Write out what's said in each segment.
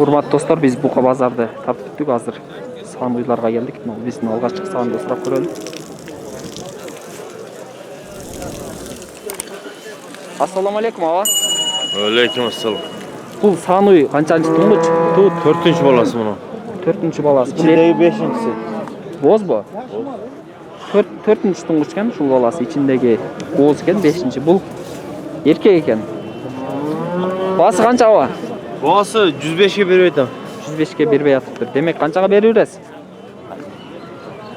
Урматтуу достор, биз бука базарды тартып өттүк. Азыр саандыйларга келдик. Биздин алгачкы саанды сурап көрөлү. Ассаламу алейкум ага. Алейкум ассалам. Бул сааный канчанчы туңгуч? 4-нчү баласы муну. 4-нчү баласы. İçindeki 5-нчиси. Бозбу? 4-нчү туңгуч экен, ушул баласы ичиндеги боз экен, 5-нчи. Бул эркек экен. Басы канча ага? Басы 105ке берип айтам. 105ке бербей атыптыр. Демек канчага берип бересиз?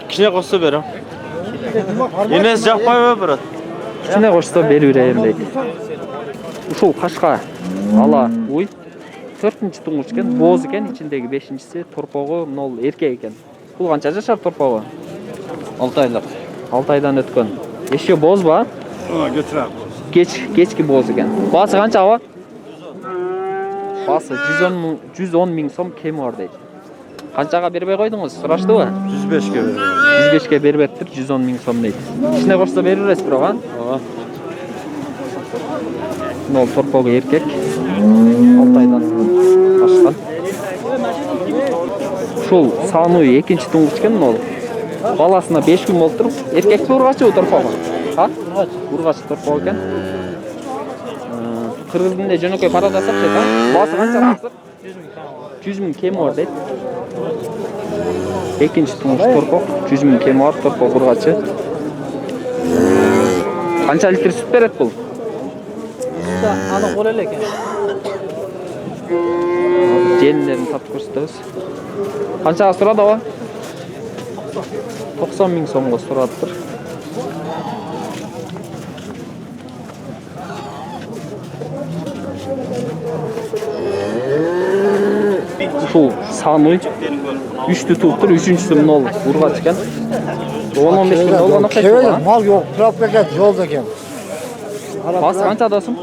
Кичине кошсо берем. Энеси жакпайбы, брат? Кичине кошсо берип берем дейт. Ушул кашка ала уй 4-нчү туңгуч экен, боз экен, ичиндеги 5-нчиси торпогу, мол эркек экен. Бул канча жашар торпогу? 6 айлык. 6 айдан өткөн. Эше бозбу? Götürəm. Кечки боз экен. Басы канча ага? Басы 110 миң сом кеми бар дейт. Канчага бербей койдуңуз? Сураштыбы? 105ке берем. 105ке бербептир, 110 миң сом дейт. Кичине кошсо берип бересиз бирок, а? Ага. Мол торпогу эркек. 6 айдан ашкан. Ушул сааный экинчи туңгуч экен, мол. Баласына 5 күн болуптур. Эркекпи ургачыбы торпогу? А? Ургач торпогу экен. Кыргыз тилинде жөнөкөй парада сатышат, а? Басы канча азыр? 100 миң кеми бар дейт. Экинчи туңгуч торпок, 100 миң кеми бар, торпок ургачы. Канча литр сүт берет бул? Аны кол эле экен. Желилерин тартып көрсөтөбүз. Канчага сурады ага? 90 миң сомго сураптыр. Ушул сааный 3-түү туптур, 3-үнчүсү мынол ургач экен. 10-15 күн болгон окшойт. Мал yok, трап бекет, жолда экен. Басы канча досум?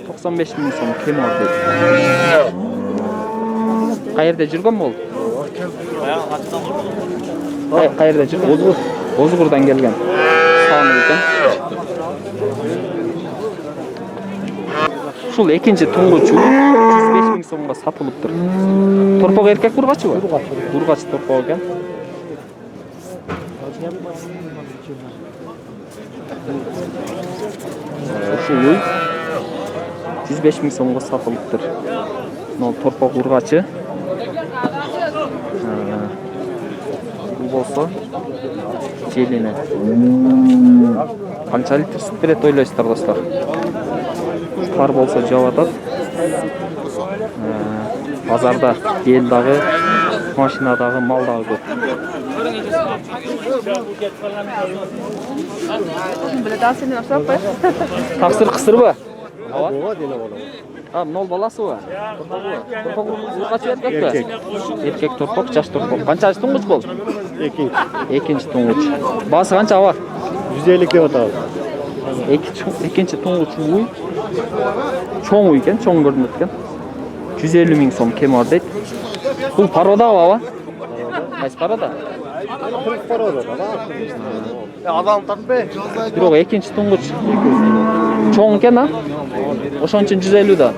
95 миң сом кеми бар дейт. Каерде жүргөн бул? Каерде жүргөн? Озгурдан келген. Сааный экен. Ушул экинчи туңгучу 105 миң сомго сатылыптыр. Торпок эркек ургачыбы? Ургач торпок экен. Ушул 105 миң сомго сатылыптыр. Мына торпок ургачы. Бул болсо желине. Канча литр сүт берет ойлойсуздар достор? Кар болсо жаап атат. Базарда эл дагы, машинадагы, мал дагы көп. Таксыр кысырбы? Ооба деле болот. А, мынол баласыбы? Торпок ургач эркекпи? Эркек торпок, жаш торпок. Канчанчы туңгуч бул? Экинчи туңгуч. Басы канча бар? 150 деп атабыз. Экинчи туңгуч уй. Чоң уй экен, чоң көрүнөт экен. 150 миң сом кеми бар дейт. Бул пародабы аба? Кайсы парода? Адам тартпай. Бирок экинчи туңгуч чоң экен, а? Ошон үчүн 150 да.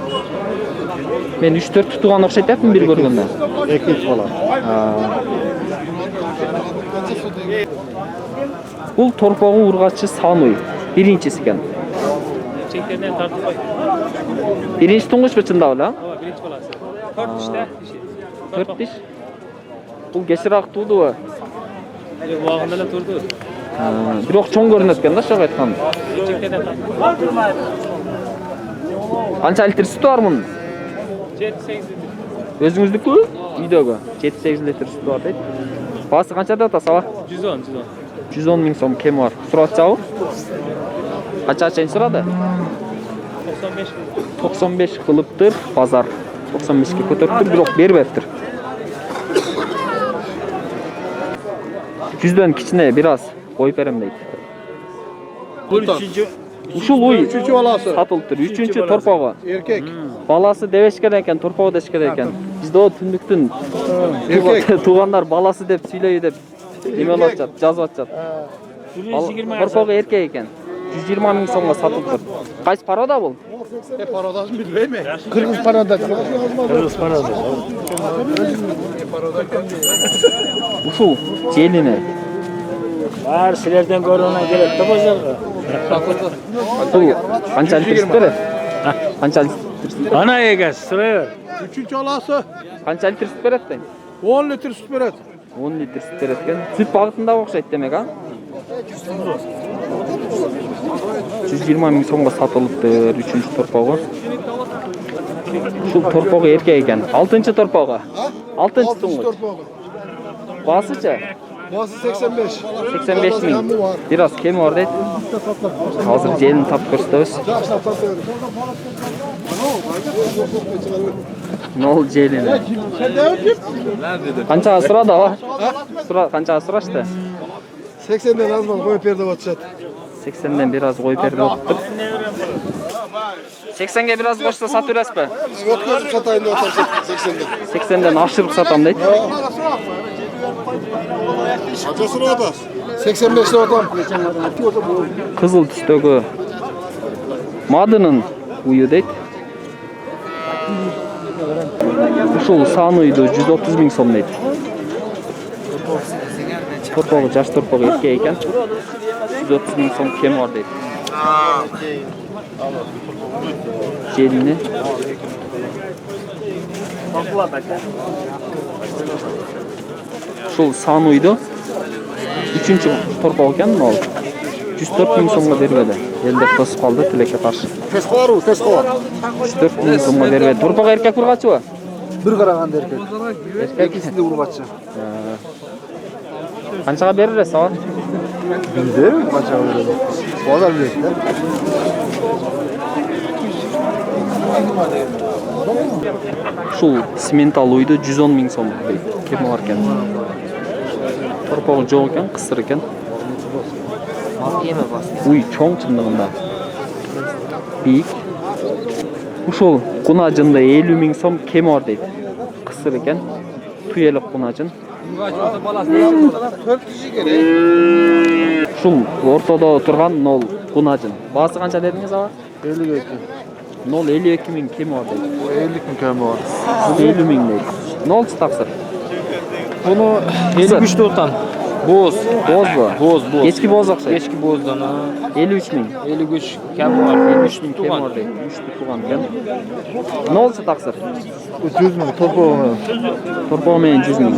Мен 3-4 тутуган окшойт эпмин бир көргөндө. Экинчи бала. Бул торпогу ургачы сааный биринчиси экен. Çeklerden tartıp koy. Биринчи туңгучпу чындап эле, а? Ova birinci balası. 4 işte. 4 диш. Бул кечирээк туудубу? Vağında da durdu. Бирок чоң көрүнөт экен да, ошого айткан. Çeklerden tartıp. Канча литр сүтү бар мунун? 7-8 litre. Өзүңүздүкү? Үйдөгү 7-8 литр сүтү бар дейт. Басы канча деп атасыз ага? 110. 110 миң сом кеми бар. Сурачабы? Канча чейин сурады? 95. 95 кылыптыр базар. 95ке көтөрүптүр, бирок бербептир. 100дөн кичине бир аз коюп берем дейт. Бул üçüncü. Ушул уй Üçüncü balası. сатылыптыр. 3-чү торпогу. Erkek. Баласы дебешкен экен, торпогу дешкен экен. Бизде о түндүктүн Erkek. туугандар баласы деп сүйлөйбү деп эме алып атышат, жазып атышат. Торпогу эркек экен. 120 миң сомго сатылып тур. Кайсы парода бул? Parodaсын bilmeyim mi? Kırgız paroda. Kırgız paroda. Ушул желини. Бар силерден көрүүнөн келет да базарга. Бул канча литр берет? Канча литр? Ана эгес, сырайбер. Üçüncü alası Канча литр берет дейм? 10 litre süt verir. 10 литр берет экен. Сүт багытында окшойт демек, а? 120 миң сомго сатылыптыр 3-чү торпогу. Ушул торпогу эркек экен. 6-чы торпогу. 6-чы туңгуч. Басычы? Bası 85. 85 миң. Бир аз кеми бар дейт. Азыр желин тапып көрсөтөбүз. Yaşlar satıyor. Нол желини. Sen de öpüp. Канчага сурады ала? Канчага сурашты? 80'den az var koyup yerde batacak. 80'den biraz koyup berdi отуптур. 80'ge biraz koşsa satып бересизби? Yok gözüm satayım da oturacak 80'den. 80'den aşırıp satam deyt. Kaça sırada? 85'te otam. Kızıl түстөгү мадынын уyu дейт. Ушул саны үйдү 130 миң сом дейт. Торпогу жаш торпогу эркек экен. 130 миң сом кем бар дейт. Желини. Ушул саны үйдү 3-чү торпогу экен, ал 104 миң сомго бербеди. Элдер тосуп калды тилекке каршы. Tez kovar o, tez kovar. 104 миң сомго бербеди. Торпогу эркек ургачыбы? Bir karagan erkek. İkisini de vurbatçı. Канчага берерсиз ага? Bildim kaça verelim. O da bilir. Ушул симентал үйдү 110 миң сом дейт. Кем бар экен? Торпогу жок экен, кысыр экен. Уй чоң чындыгында. Бийик. Ушул кунажында 50 миң сом кем бар дейт. Кысыр экен. Туелик кунажын. Ушул ортодо турган нол кунажын. Баасы канча дедиңиз ага? 52. Нол 52 миң кем бар дейт. 50 bin kemi var. 50 миң дейт. Нол таксыр. Bunu 53 tutan. Boz. Бозбу? Boz. Кечки боз окшойт. Kechki bozdan. 53 миң. 53 kemi var. 53 миң кем бар дейт. 3 туган экен. Нолчу таксыр. 300 bin topu mu? Торпогу менен 100 миң.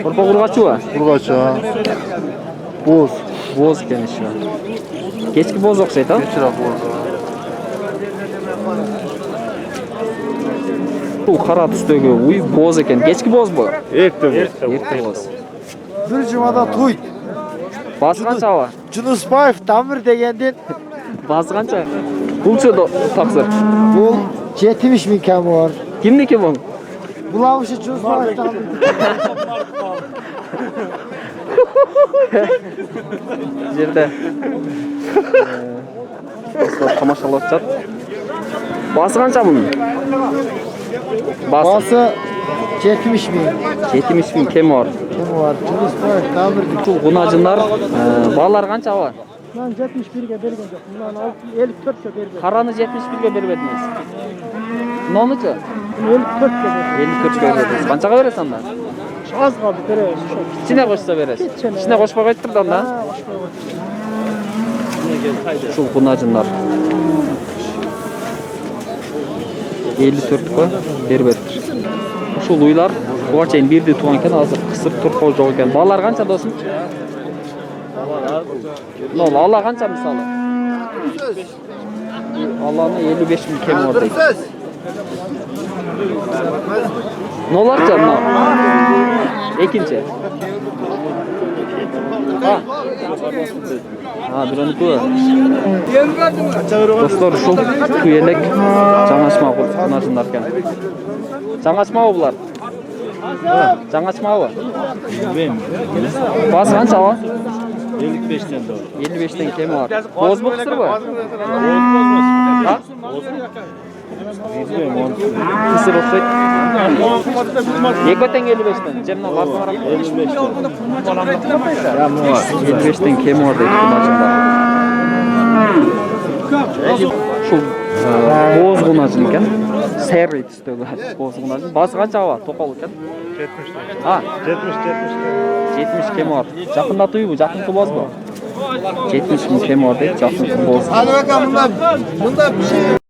Торпогу ургачыбы? Burgaça. Boz. Боз экен иши. Кечки боз окшойт, а? Geçirak boz. Бул кара түстөгү уй боз экен. Кечки бозбу? Erkek. Эрте боз. Bir cumada tuy. Баасы канчабы? Cunusbayev Damir degenden Баасы канча? Булчу таксыр. bul 70 bin kemi var. Кимники бул? Bulamışı Cunusbayev Damir. Жерде. Достор тамашалап жатат. Баасы канча мунун? Баасы Bası 70 bin 70 миң кем бар. kemi var. Cunusbayev Damir. Ушул кунажындар баалар канчабы? Ben 71'e bergen yok. Bundan 54'e bergen. Караны 71ге бербедиңиз. Нонучу? 54'e bergen. 54 бербедиңиз. Канчага бересиз анда? Az kaldı bereriz. Кичине кошсо бересиз. Кичине кошпой коюптур да анда. Ушул кунажындар 54 бербептир. Ушул уйлар буга чейин бирди туган экен, азыр кысыр турпоо жок экен. Балалар канча досум? Нол, ала канча мисалы? Аланы 55 миң кем бар дейт. Ноларча мына? Экинчи. Бирөөнүкү. Достор, ушул туелек жаңачма кунажындар экен. Жаңачмабы булар? Жаңачмабы? Bilmem. Баасы канчабы? 55'ten doğru. 55'ten kemi var. Bozbu kısır mı? Ha? Bilmem onu. Kısır okşayt. Ekoten 55'ten. Cemden basın var. 55'ten. 55'ten kemi var deyip kunacında. Şu boz kunacın eken. Serri tüstөгü boz kunacın. Bası kança var? Tokol eken. 70. Ha. 70 kemi var. Jakında tuyu bu, jakın boz bu. 70 kemi var deyip jakın boz. Hadi bakalım bundan bir şey.